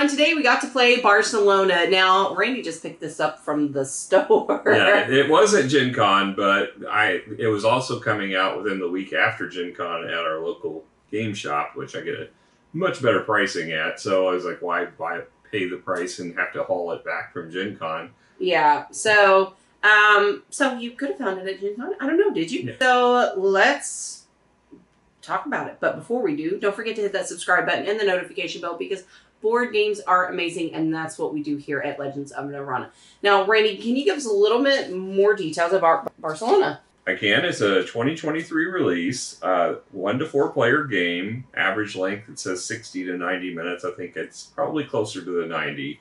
everyone. Today we got to play Barcelona. Now, Randy just picked this up from the store. Yeah, it was at Gen Con, but it was also coming out within the week after Gen Con at our local game shop, which I get a much better pricing at. So I was like, why pay the price and have to haul it back from Gen Con? Yeah, so you could have found it at Gen Con. I don't know, did you? Yeah. So let's talk about it. But before we do, don't forget to hit that subscribe button and the notification bell because board games are amazing, and that's what we do here at Legends of Nirvana. Now, Randy, can you give us a little bit more details about Barcelona? I can. It's a 2023 release, 1 to 4 player game. Average length, it says 60 to 90 minutes. I think it's probably closer to the 90.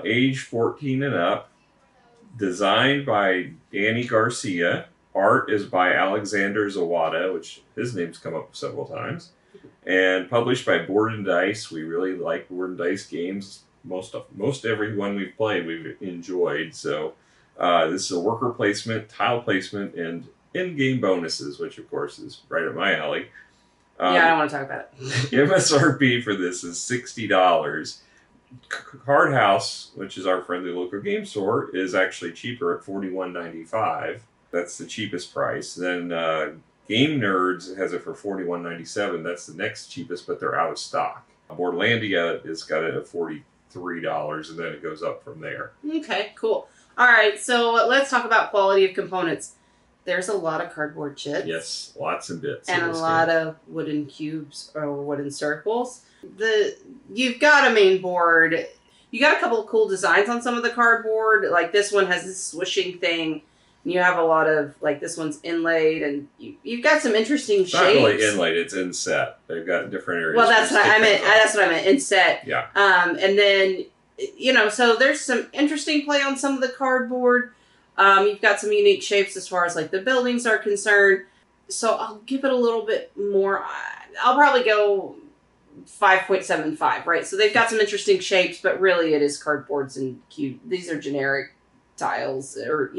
Age 14 and up. Designed by Danny Garcia. Art is by Alexander Zawada, which his name's come up several times. And published by Board and Dice. We really like Board and Dice games. Most every one we've played we've enjoyed. So this is a worker placement, tile placement, and in-game bonuses, which of course is right up my alley. Yeah, I don't want to talk about it. MSRP for this is $60. Card House, which is our friendly local game store, is actually cheaper at $41.95. That's the cheapest price. Then Game Nerds has it for $41.97. That's the next cheapest, but they're out of stock. Boardlandia has got it at $43, and then it goes up from there. Okay, cool. All right, so let's talk about quality of components. There's a lot of cardboard chits. Yes, lots of bits. And a lot of wooden cubes or wooden circles. You've got a main board. You got a couple of cool designs on some of the cardboard. Like this one has this swishing thing. You have a lot of, like, this one's inlaid, and you've got some interesting shapes. Not really inlaid, it's inset. They've got different areas. Well, that's what I meant. That's what I meant, inset. Yeah. And then, so there's some interesting play on some of the cardboard. You've got some unique shapes as far as, like, the buildings are concerned. So I'll give it a little bit more. I'll probably go 5.75, right? So they've got some interesting shapes, but really it is cardboards and cube. These are generic tiles, or,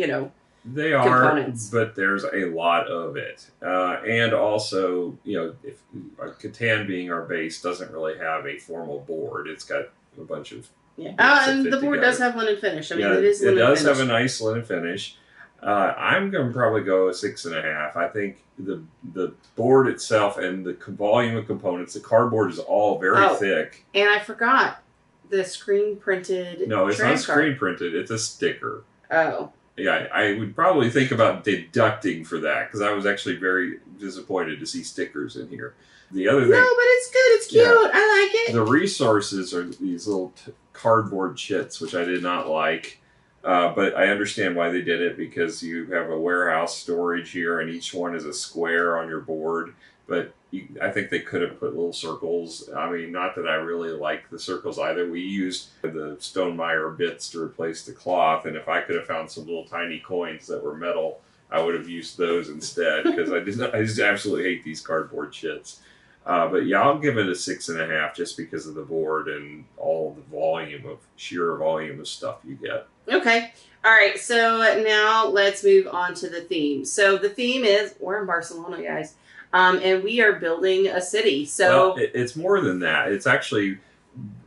They are, components. But there's a lot of it. And also, if Catan being our base doesn't really have a formal board. It's got a bunch of... Yeah. And the board does have linen finish. I mean, it is linen finish. It does finish. have a nice linen finish. I'm going to probably go a 6.5. I think the board itself and the volume of components, the cardboard is all very thick. And I forgot the screen printed. No, it's not screen printed. It's a sticker. Oh. Yeah, I would probably think about deducting for that because I was actually very disappointed to see stickers in here. The other thing... No, but it's good. It's cute. Yeah, I like it. The resources are these little cardboard chits, which I did not like. But I understand why they did it because you have a warehouse storage here and each one is a square on your board. But I think they could have put little circles. I mean, not that I really like the circles either. We used the Stonemeyer bits to replace the cloth, and if I could have found some little tiny coins that were metal, I would have used those instead because I just absolutely hate these cardboard chits. But yeah, I'll give it a 6.5 just because of the board and all the sheer volume of stuff you get. Okay. All right. So now let's move on to the theme. So the theme is, we're in Barcelona, guys. And we are building a city. So it's more than that. It's actually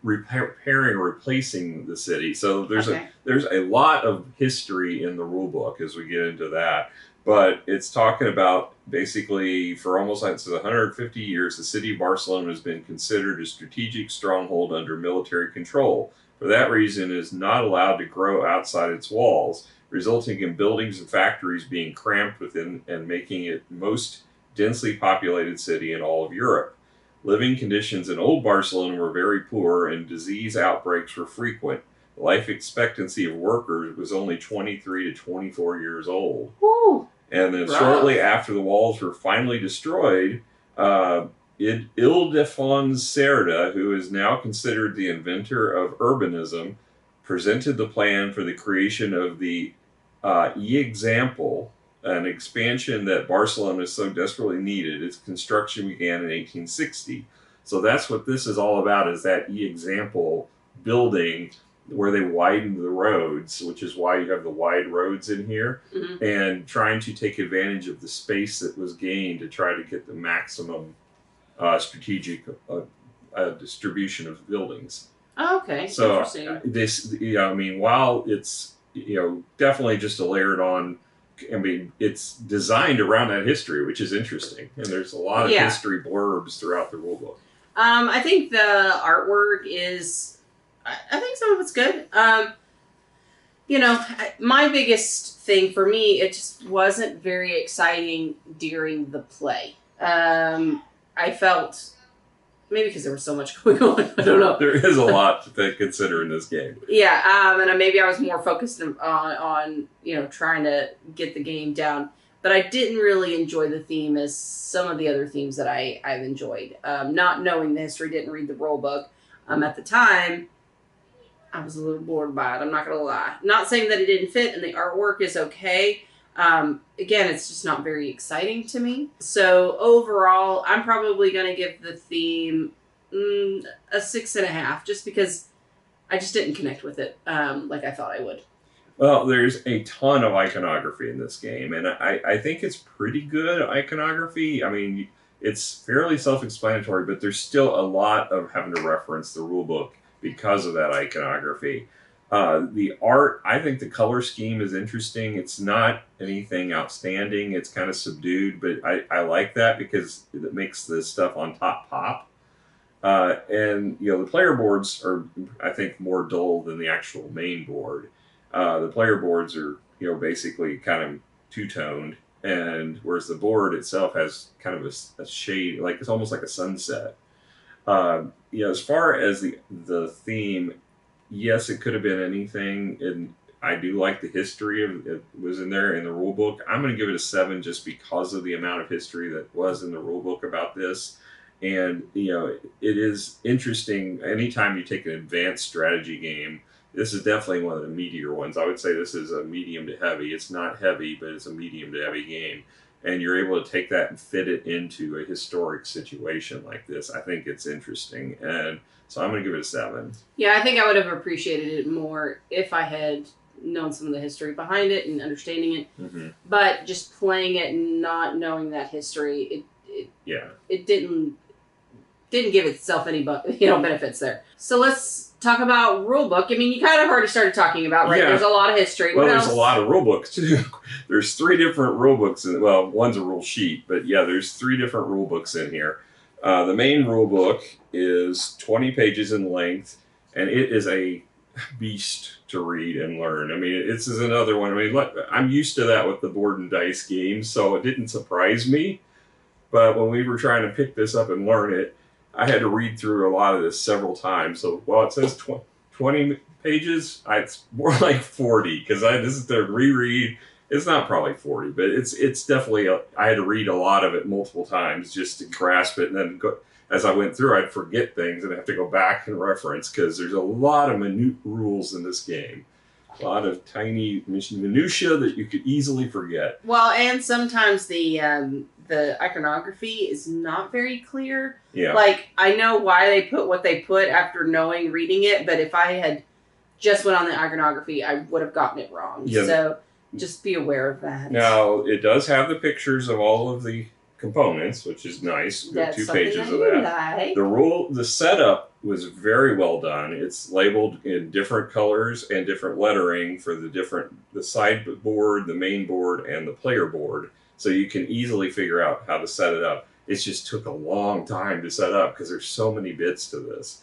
replacing the city. So there's a lot of history in the rule book as we get into that. But it's talking about basically for almost 150 years, the city of Barcelona has been considered a strategic stronghold under military control. For that reason, it is not allowed to grow outside its walls, resulting in buildings and factories being cramped within and making it most densely populated city in all of Europe. Living conditions in old Barcelona were very poor and disease outbreaks were frequent. The life expectancy of workers was only 23 to 24 years old. Ooh, and then shortly after the walls were finally destroyed, Ildefons Cerda, who is now considered the inventor of urbanism, presented the plan for the creation of the E-Example, an expansion that Barcelona so desperately needed. Its construction began in 1860. So that's what this is all about, is that E-Example building where they widened the roads, which is why you have the wide roads in here, and trying to take advantage of the space that was gained to try to get the maximum strategic distribution of buildings. Oh, okay. So Interesting. I mean, while it's definitely just a layered on. I mean, it's designed around that history, which is interesting, and there's a lot of history blurbs throughout the rulebook. I think the artwork is. I think some of it's good. My biggest thing for me, it just wasn't very exciting during the play. I felt maybe because there was so much going on. I don't know. There is a lot to consider in this game. Yeah, and maybe I was more focused on trying to get the game down. But I didn't really enjoy the theme as some of the other themes that I've enjoyed. Not knowing the history, didn't read the rule book. At the time, I was a little bored by it. I'm not going to lie. Not saying that it didn't fit, and the artwork is okay. Again, it's just not very exciting to me. So overall, I'm probably going to give the theme a 6.5, just because I just didn't connect with it like I thought I would. Well, there's a ton of iconography in this game, and I think it's pretty good iconography. I mean, it's fairly self-explanatory, but there's still a lot of having to reference the rulebook because of that iconography. The art, I think the color scheme is interesting. It's not anything outstanding. It's kind of subdued, but I like that because it makes the stuff on top pop. And the player boards are, I think, more dull than the actual main board. The player boards are, basically kind of two-toned, and whereas the board itself has kind of a shade, like it's almost like a sunset. As far as the theme, yes, it could have been anything, and I do like the history of it was in there in the rule book. I'm going to give it a 7 just because of the amount of history that was in the rule book about this. And it is interesting. Anytime you take an advanced strategy game, this is definitely one of the meatier ones. I would say this is a medium to heavy. It's not heavy, but it's a medium to heavy game. And you're able to take that and fit it into a historic situation like this. I think it's interesting. And so I'm going to give it a 7. Yeah, I think I would have appreciated it more if I had known some of the history behind it and understanding it. Mm-hmm. But just playing it and not knowing that history, it didn't give itself any benefits there. So let's talk about rulebook. I mean, you kind of already started talking about, right? Yeah. There's a lot of history. Well, there's a lot of rulebooks too. There's 3 different rulebooks. Well, one's a rule sheet, but yeah, there's 3 different rulebooks in here. The main rulebook is 20 pages in length, and it is a beast to read and learn. I mean, this is another one. I mean, I'm used to that with the board and dice games, so it didn't surprise me. But when we were trying to pick this up and learn it, I had to read through a lot of this several times. So while it says 20 pages, it's more like 40 because this is the reread. It's not probably 40, but it's definitely I had to read a lot of it multiple times just to grasp it, and then as I went through, I'd forget things and have to go back and reference because there's a lot of minute rules in this game. A lot of tiny minutia that you could easily forget. Well, and sometimes the iconography is not very clear. Yeah. Like, I know why they put what they put after reading it, but if I had just went on the iconography, I would have gotten it wrong. Yeah. So just be aware of that. Now, it does have the pictures of all of the components, which is nice. We have 2 pages of that. Like. The setup was very well done. It's labeled in different colors and different lettering for the sideboard, the main board, and the player board. So you can easily figure out how to set it up. It just took a long time to set up because there's so many bits to this.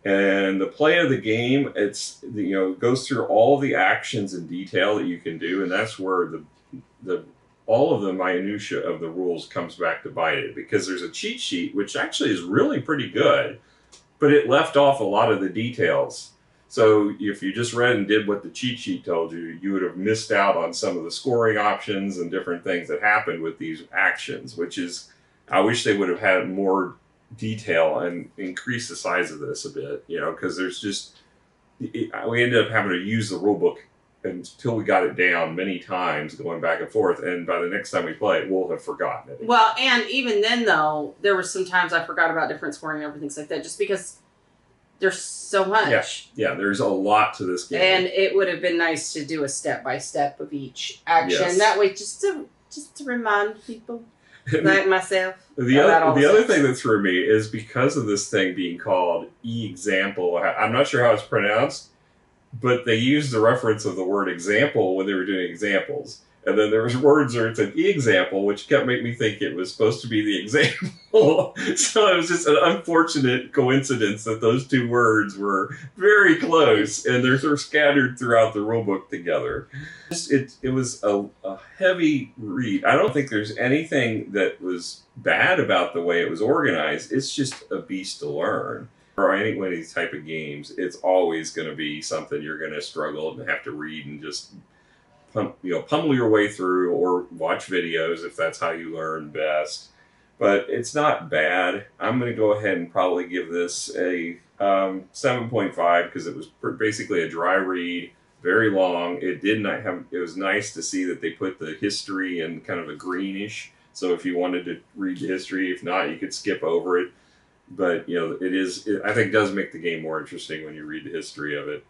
And the play of the game, it goes through all the actions in detail that you can do, and that's where all of the minutia of the rules comes back to bite it, because there's a cheat sheet which actually is really pretty good, but it left off a lot of the details. So if you just read and did what the cheat sheet told you, you would have missed out on some of the scoring options and different things that happened with these actions, which is, I wish they would have had more detail and increase the size of this a bit, because we ended up having to use the rule book until we got it down many times, going back and forth, and by the next time we play it, we'll have forgotten it. Well, and even then, though, there were some times I forgot about different scoring and everything like that, just because there's so much. Yeah, there's a lot to this game. And it would have been nice to do a step-by-step of each action. Yes. That way, just to remind people. like myself. The other thing that threw me is because of this thing being called e-example. I'm not sure how it's pronounced, but they used the reference of the word example when they were doing examples. And then there was words where it's an e-example, which kept making me think it was supposed to be the example. So it was just an unfortunate coincidence that those two words were very close, and they're sort of scattered throughout the rulebook together. It was a heavy read. I don't think there's anything that was bad about the way it was organized. It's just a beast to learn. For any one of these type of games, it's always going to be something you're going to struggle and have to read and just pummel your way through, or watch videos if that's how you learn best. But it's not bad. I'm going to go ahead and probably give this a 7.5 because it was basically a dry read, very long. It was nice to see that they put the history in kind of a greenish. So if you wanted to read the history, if not, you could skip over it. But I think it does make the game more interesting when you read the history of it.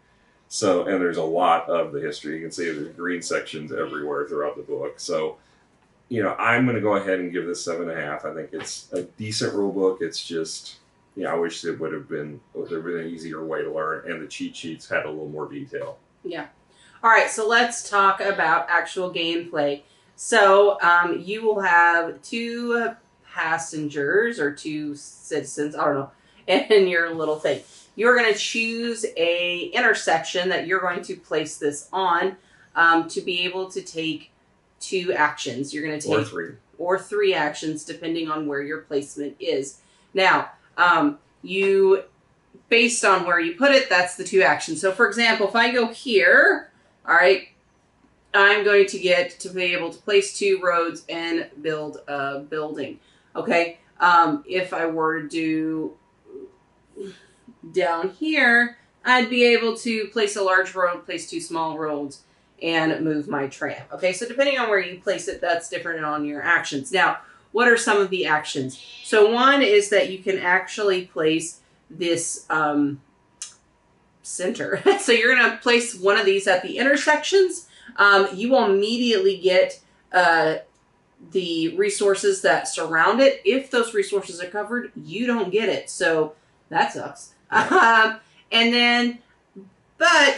So, and there's a lot of the history. You can see there's green sections everywhere throughout the book. So, I'm going to go ahead and give this 7.5. I think it's a decent rule book. It's just, I wish there would have been an easier way to learn, and the cheat sheets had a little more detail. Yeah. All right, so let's talk about actual gameplay. So, you will have 2 passengers or 2 citizens, I don't know, in your little thing. You're going to choose a intersection that you're going to place this on to be able to take 2 actions. You're going to take or 3 actions depending on where your placement is. Now, based on where you put it, that's the 2 actions. So for example, if I go here, all right, I'm going to get to be able to place 2 roads and build a building. Okay. If I were to do down here, I'd be able to place a large road, place 2 small roads, and move my tram. Okay, so depending on where you place it, that's different on your actions. Now, what are some of the actions? So one is that you can actually place this center. So you're going to place one of these at the intersections. You will immediately get the resources that surround it. If those resources are covered, you don't get it. So that sucks.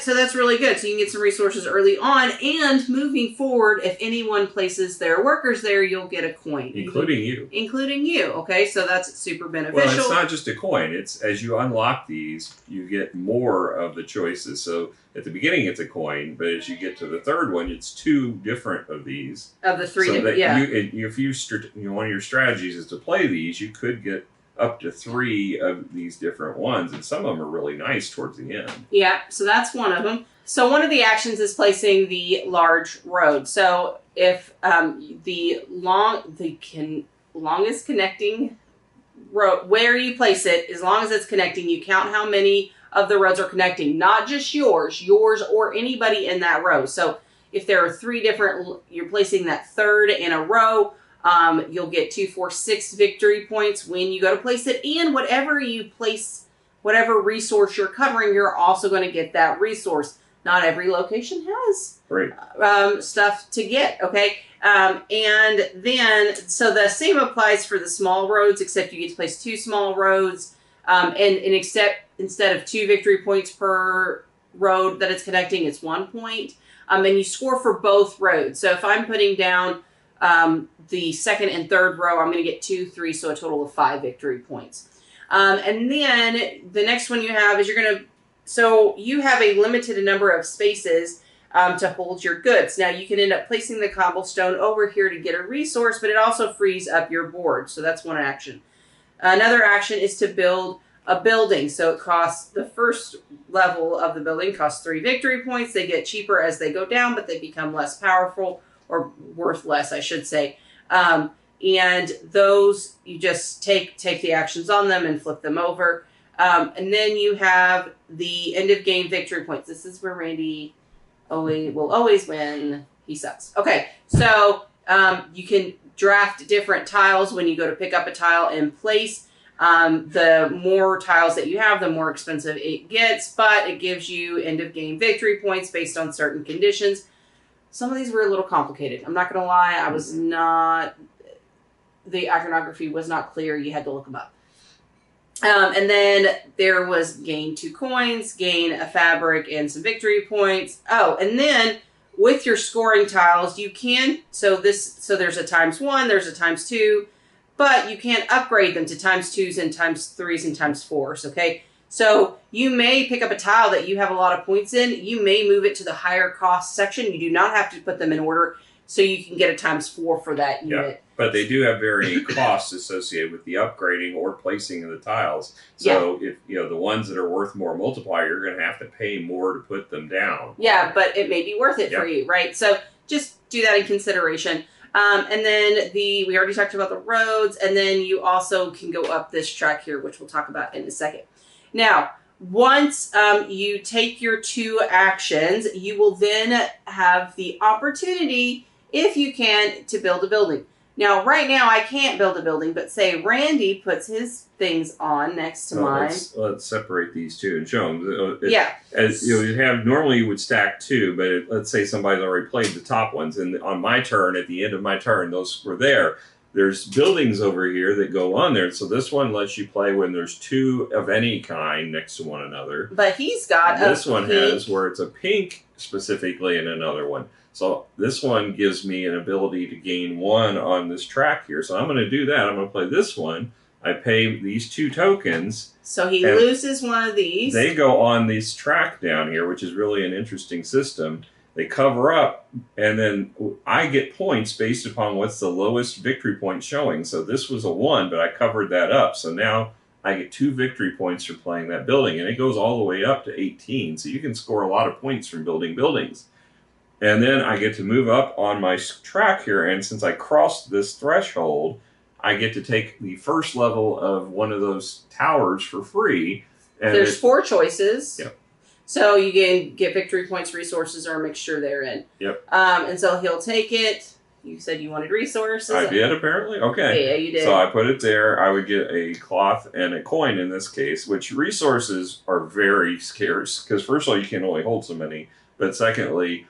So that's really good. So you can get some resources early on, and moving forward, if anyone places their workers there, you'll get a coin. Including you. Okay, so that's super beneficial. Well, it's not just a coin. It's as you unlock these, you get more of the choices. So at the beginning, it's a coin, but as you get to the third one, it's 2 different of these. Of the 3, so that yeah. One of your strategies is to play these, you could get up to 3 of these different ones, and some of them are really nice towards the end. Yeah, so that's one of them. So one of the actions is placing the large road. So if the longest connecting road, where you place it, as long as it's connecting, you count how many of the roads are connecting, not just yours or anybody in that row. So if there are 3 different, you're placing that 3rd in a row, you'll get 2, 4, 6 victory points when you go to place it. And whatever you place, whatever resource you're covering, you're also going to get that resource. Not every location has stuff to get, okay? And then, so the same applies for the small roads, except you get to place 2 small roads. And instead of 2 victory points per road that it's connecting, it's 1 point. And you score for both roads. So if I'm putting down the 2nd and 3rd row, I'm going to get 2, 3, so a total of 5 victory points. And then the next one you have is so you have a limited number of spaces to hold your goods. Now you can end up placing the cobblestone over here to get a resource, but it also frees up your board. So that's one action. Another action is to build a building. So it costs, the first level of the building costs 3 victory points. They get cheaper as they go down, but they become less powerful, or worth less, I should say. And those, you just take the actions on them and flip them over. And then you have the end of game victory points. This is where Randy will always win. He sucks. Okay, so you can draft different tiles when you go to pick up a tile and place. The more tiles that you have, the more expensive it gets, but it gives you end of game victory points based on certain conditions. Some of these were a little complicated. I'm not going to lie. I was not the iconography was not clear, you had to look them up. And then there was gain 2 coins, gain a fabric, and some victory points. Oh, and then with your scoring tiles, you can, so there's a ×1, there's a ×2, but you can't upgrade them to ×2s and ×3s and ×4s, okay? So you may pick up a tile that you have a lot of points in, you may move it to the higher cost section. You do not have to put them in order, so you can get a ×4 for that unit. Yeah, but they do have varying costs associated with the upgrading or placing of the tiles. So if the ones that are worth more multiplier, you're going to have to pay more to put them down. Yeah, but it may be worth it for you, right? So just do that in consideration. And then we already talked about the roads, and then you also can go up this track here, which we'll talk about in a second. Now, once you take your 2 actions, you will then have the opportunity, if you can, to build a building. Now, right now, I can't build a building, but say Randy puts his things on next to mine. Let's separate these two and show them. As normally you would stack 2, but let's say somebody's already played the top ones, and on my turn, at the end of my turn, those were there. There's buildings over here that go on there. So this one lets you play when there's 2 of any kind next to one another. But he's got this one has where it's a pink specifically in another one. So this one gives me an ability to gain 1 on this track here. So I'm going to do that. I'm going to play this one. I pay these 2 tokens. So he loses one of these. They go on this track down here, which is really an interesting system. They cover up, and then I get points based upon what's the lowest victory point showing. So this was a 1, but I covered that up. So now I get 2 victory points for playing that building, and it goes all the way up to 18. So you can score a lot of points from building buildings. And then I get to move up on my track here, and since I crossed this threshold, I get to take the first level of one of those towers for free. And there's 4 choices. Yep. So you can get victory points, resources, or a mixture therein. Yep. And so he'll take it. You said you wanted resources. I did, apparently? Okay. Yeah, you did. So I put it there. I would get a cloth and a coin in this case, which resources are very scarce. Because first of all, you can only hold so many. But secondly,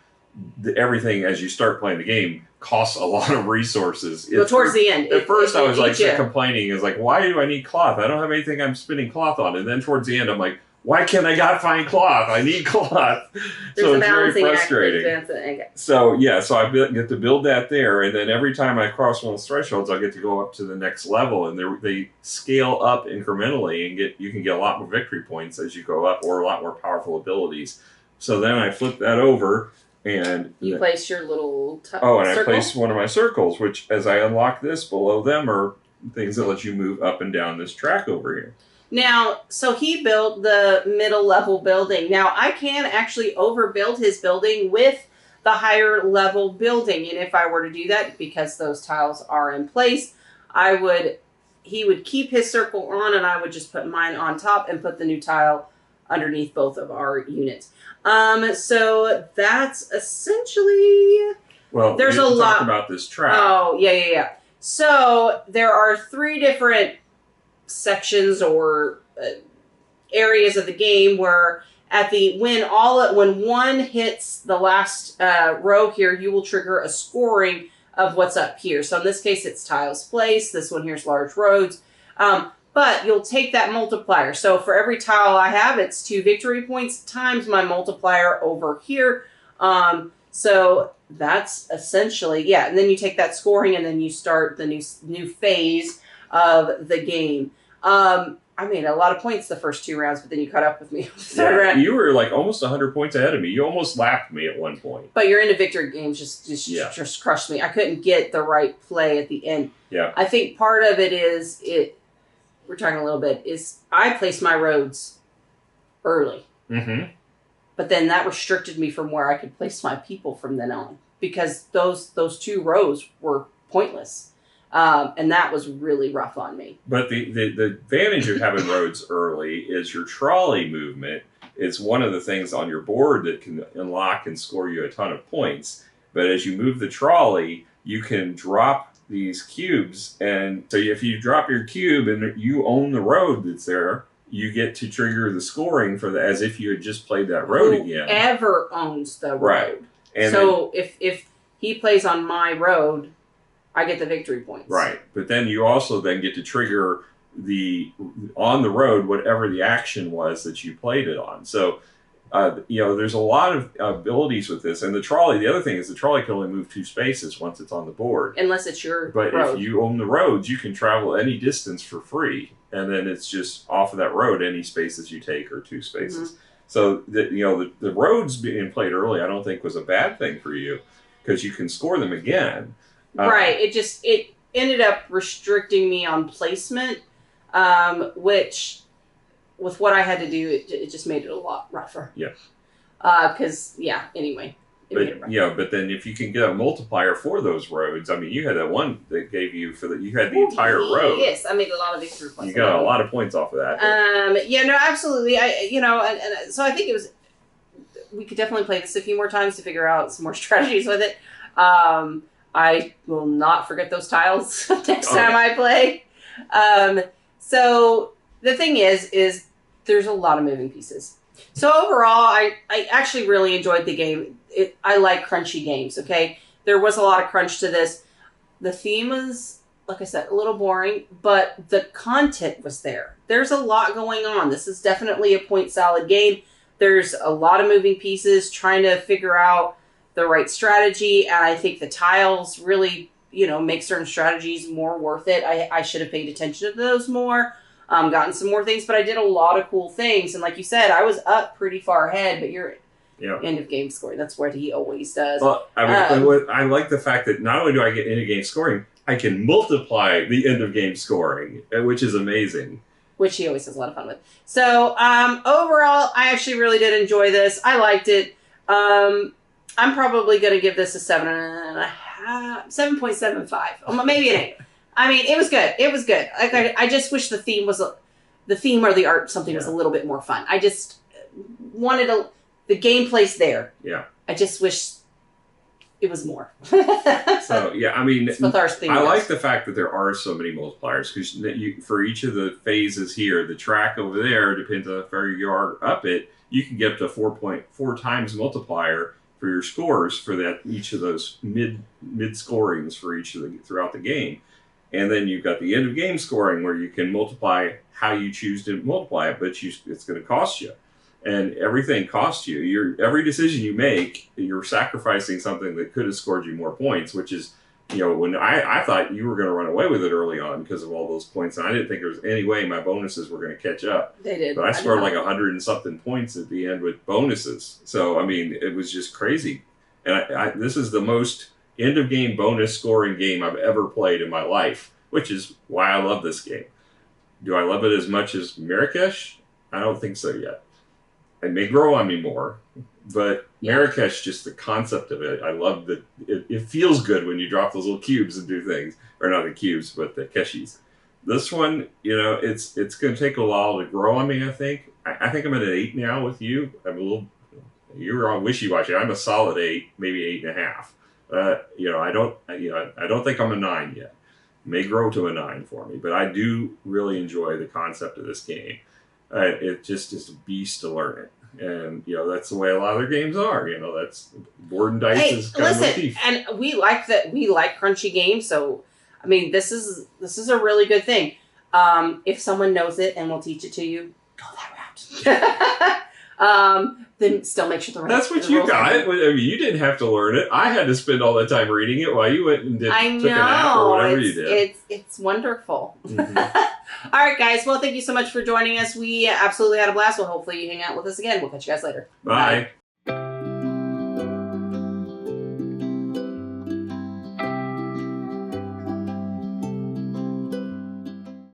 everything as you start playing the game costs a lot of resources. Well, towards the end. At first I was like complaining. I was like, why do I need cloth? I don't have anything I'm spending cloth on. And then towards the end, I'm like, why can't I not find cloth? I need cloth. So it's very frustrating. So I get to build that there, and then every time I cross one of those thresholds, I get to go up to the next level, and they scale up incrementally, and you can get a lot more victory points as you go up, or a lot more powerful abilities. So then I flip that over, and you place your little circle? I place one of my circles, which as I unlock this, below them are things that let you move up and down this track over here. Now, so he built the middle level building. Now, I can actually overbuild his building with the higher level building. And if I were to do that, because those tiles are in place, he would keep his circle on, and I would just put mine on top and put the new tile underneath both of our units. So that's essentially... Well, there's a lot about this track. Oh, yeah. So there are 3 different sections or areas of the game where when one hits the last row here, you will trigger a scoring of what's up here. So in this case, it's tiles placed. This one here's large roads. But you'll take that multiplier. So for every tile I have, it's 2 victory points times my multiplier over here. So that's essentially, and then you take that scoring, and then you start the new phase of the game. I made a lot of points the first 2 rounds, but then you caught up with me. You were like almost 100 points ahead of me. You almost lapped me at one point. But your individual games just crushed me. I couldn't get the right play at the end. Yeah. I think part of it is we're talking a little bit, is I placed my roads early. Mm-hmm. But then that restricted me from where I could place my people from then on, because those 2 rows were pointless. And that was really rough on me. But the advantage of having roads early is your trolley movement. It's one of the things on your board that can unlock and score you a ton of points. But as you move the trolley, you can drop these cubes. And so if you drop your cube and you own the road that's there, you get to trigger the scoring for as if you had just played that road again. Whoever owns the road. Right. And so if he plays on my road, I get the victory points. Right. But then you also then get to trigger on the road, whatever the action was that you played it on. So, there's a lot of abilities with this. And the trolley, the other thing is the trolley can only move 2 spaces once it's on the board. Unless it's your But road. if you own the roads, you can travel any distance for free. And then it's just off of that road, any spaces you take are 2 spaces. Mm-hmm. So, the roads being played early, I don't think was a bad thing for you because you can score them again. Right. It ended up restricting me on placement, which, with what I had to do, it just made it a lot rougher. Yeah. Anyway. But then if you can get a multiplier for those roads, I mean, you had that one that gave you you had the entire road. Yes, I made a lot of victory points. You got a lot of points off of that. Absolutely. And so I think we could definitely play this a few more times to figure out some more strategies with it. I will not forget those tiles next time I play. So the thing is there's a lot of moving pieces. So overall, I actually really enjoyed the game. I like crunchy games, okay? There was a lot of crunch to this. The theme was, like I said, a little boring, but the content was there. There's a lot going on. This is definitely a point salad game. There's a lot of moving pieces trying to figure out the right strategy, and I think the tiles really, make certain strategies more worth it. I should have paid attention to those more. Gotten some more things, but I did a lot of cool things. And like you said, I was up pretty far ahead, but you're end of game scoring. That's what he always does. Well, I like the fact that not only do I get end of game scoring, I can multiply the end of game scoring, which is amazing. Which he always has a lot of fun with. So overall, I actually really did enjoy this. I liked it. I'm probably going to give this a 7.75, maybe an 8. I mean, it was good. It was good. I just wish the theme or the art was a little bit more fun. I just wanted the gameplay's there. Yeah. I just wish it was more. So yeah, I mean, I like the fact that there are so many multipliers because for each of the phases here, the track over there depends on how far you are up it. You can get up to 4.4 times multiplier for your scores for each of those mid scorings for throughout the game. And then you've got the end of game scoring where you can multiply how you choose to multiply it, but it's going to cost you. And everything costs you. Every decision you make, you're sacrificing something that could have scored you more points, which is, when I thought you were going to run away with it early on because of all those points. And I didn't think there was any way my bonuses were going to catch up. They did. But I scored like 100 and something points at the end with bonuses. So, I mean, it was just crazy. And this is the most end of game bonus scoring game I've ever played in my life, which is why I love this game. Do I love it as much as Marrakesh? I don't think so yet. It may grow on me more, but Marrakesh, just the concept of it, I love that it feels good when you drop those little cubes and do things, or not the cubes, but the keshis. This one, it's going to take a while to grow on me. I think I'm at an 8 now with you. You're on wishy-washy. I'm a solid 8, maybe 8.5. I don't think I'm a 9 yet. May grow to a 9 for me, but I do really enjoy the concept of this game. It just is a beast to learn it, and that's the way a lot of their games are. That's board and dice is kind of motif. And we like that. We like crunchy games, so I mean, this is a really good thing. If someone knows it and will teach it to you, go that route. Then still make sure the right. That's what you got. I mean, you didn't have to learn it. I had to spend all that time reading it while you went and took a nap or whatever you did. It's wonderful. Mm-hmm. All right, guys. Well, thank you so much for joining us. We absolutely had a blast. Well, hopefully you hang out with us again. We'll catch you guys later. Bye.